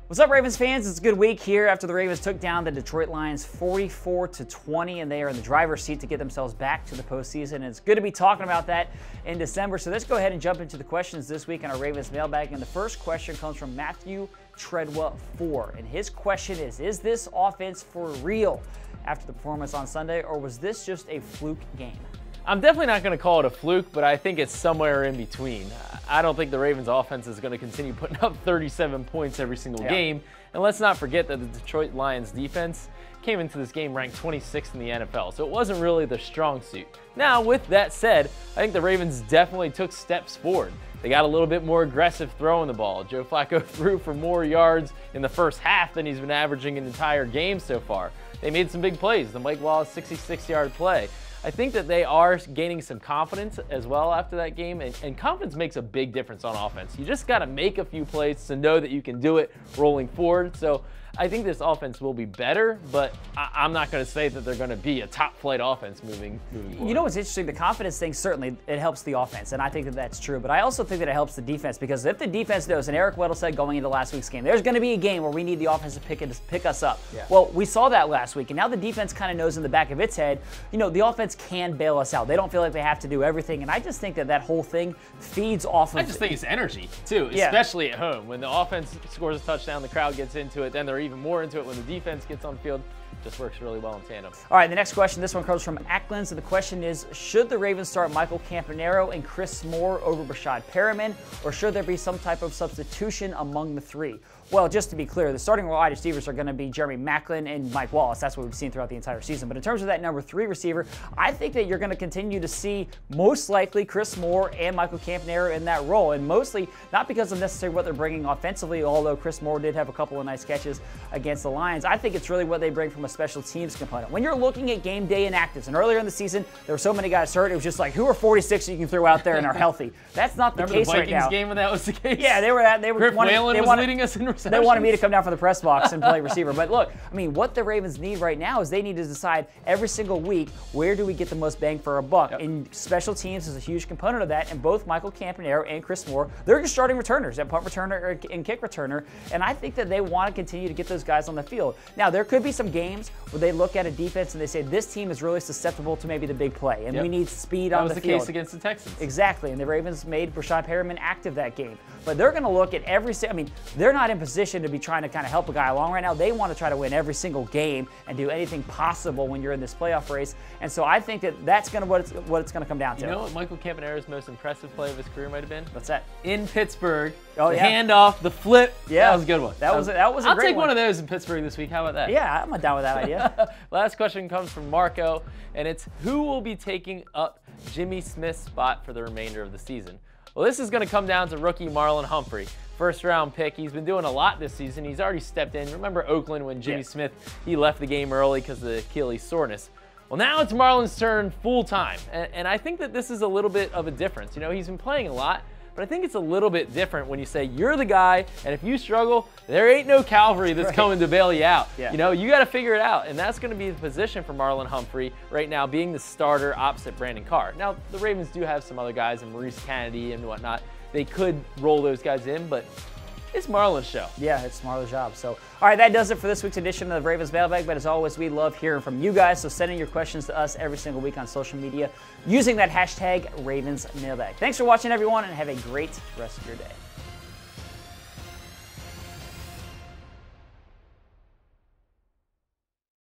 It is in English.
What's up, Ravens fans? It's a good week here after the Ravens took down the Detroit Lions 44-20, and they are in the driver's seat to get themselves back to the postseason. And it's good to be talking about that in December. So let's go ahead and jump into the questions this week on our Ravens mailbag. And the first question comes from Matthew Treadwell 4, and his question is this offense for real after the performance on Sunday, or was this just a fluke game? I'm definitely not going to call it a fluke, but I think it's somewhere in between. I don't think the Ravens offense is going to continue putting up 37 points every single game. And let's not forget that the Detroit Lions defense came into this game ranked 26th in the NFL, so it wasn't really their strong suit. Now, with that said, I think the Ravens definitely took steps forward. They got a little bit more aggressive throwing the ball. Joe Flacco threw for more yards in the first half than he's been averaging an entire game so far. They made some big plays. The Mike Wallace 66-yard play. I think that they are gaining some confidence as well after that game, and confidence makes a big difference on offense. You just got to make a few plays to know that you can do it rolling forward. So I think this offense will be better, but I'm not going to say that they're going to be a top-flight offense moving forward. You know what's interesting? The confidence thing, certainly, it helps the offense, and I think that that's true. But I also think that it helps the defense, because if the defense knows, and Eric Weddle said going into last week's game, there's going to be a game where we need the offense to pick us up. Yeah. Well, we saw that last week, and now the defense kind of knows in the back of its head, you know, the offense can bail us out. They don't feel like they have to do everything, and I just think that that whole thing feeds off of... I just think it's energy, too, especially at home. When the offense scores a touchdown, the crowd gets into it, then they're even more into it when the defense gets on the field. Just works really well in tandem. All right, the next question, this one comes from Acklands, and the question is, should the Ravens start Michael Campanero and Chris Moore over Breshad Perriman, or should there be some type of substitution among the three? Well, just to be clear, the starting wide receivers are going to be Jeremy Maclin and Mike Wallace. That's what we've seen throughout the entire season. But in terms of that number 3 receiver, I think that you're going to continue to see most likely Chris Moore and Michael Campanero in that role. And mostly not because of necessarily what they're bringing offensively, although Chris Moore did have a couple of nice catches against the Lions. I think it's really what they bring from a special teams component. When you're looking at game day inactives, and earlier in the season, there were so many guys hurt, it was just like, who are 46 you can throw out there and are healthy? That's not the case right now. Remember the Vikings game when that was the case? Yeah, they were Griff Whalen was leading us in receptions. They wanted me to come down from the press box and play receiver. But look, I mean, what the Ravens need right now is they need to decide every single week, where do we get the most bang for our buck? Yep. And special teams is a huge component of that, and both Michael Campanero and Chris Moore, they're just starting returners, at punt returner and kick returner, and I think that they want to continue to get those guys on the field. Now, there could be some games where they look at a defense and they say, this team is really susceptible to maybe the big play, and we need speed on the field. That was the case against the Texans. Exactly, and the Ravens made Breshad Perriman active that game. But they're going to look at I mean, they're not in position to be trying to kind of help a guy along right now. They want to try to win every single game and do anything possible when you're in this playoff race. And so I think that that's going to what it's going to come down to. You know what Michael Campanero's most impressive play of his career might have been? What's that? In Pittsburgh. Oh, yeah. Handoff, the flip. Yeah. That was a good one. That was a great one. I'll take one of those in Pittsburgh this week. How about that? Yeah, I'm down with that idea. Last question comes from Marco, and it's, who will be taking up Jimmy Smith's spot for the remainder of the season? Well, this is going to come down to rookie Marlon Humphrey. First-round pick. He's been doing a lot this season. He's already stepped in. Remember Oakland when Jimmy Smith, he left the game early because of the Achilles soreness. Well, now it's Marlon's turn full-time, and I think that this is a little bit of a difference. You know, he's been playing a lot, but I think it's a little bit different when you say you're the guy, and if you struggle, there ain't no cavalry that's coming to bail you out. Yeah. You know, you got to figure it out, and that's going to be the position for Marlon Humphrey right now, being the starter opposite Brandon Carr. Now, the Ravens do have some other guys, and Maurice Kennedy and whatnot. They could roll those guys in, but it's Marlon's show. Yeah, it's Marlon's job. So, all right, that does it for this week's edition of the Ravens Mailbag. But as always, we love hearing from you guys. So send in your questions to us every single week on social media using that hashtag Ravens Mailbag. Thanks for watching, everyone, and have a great rest of your day.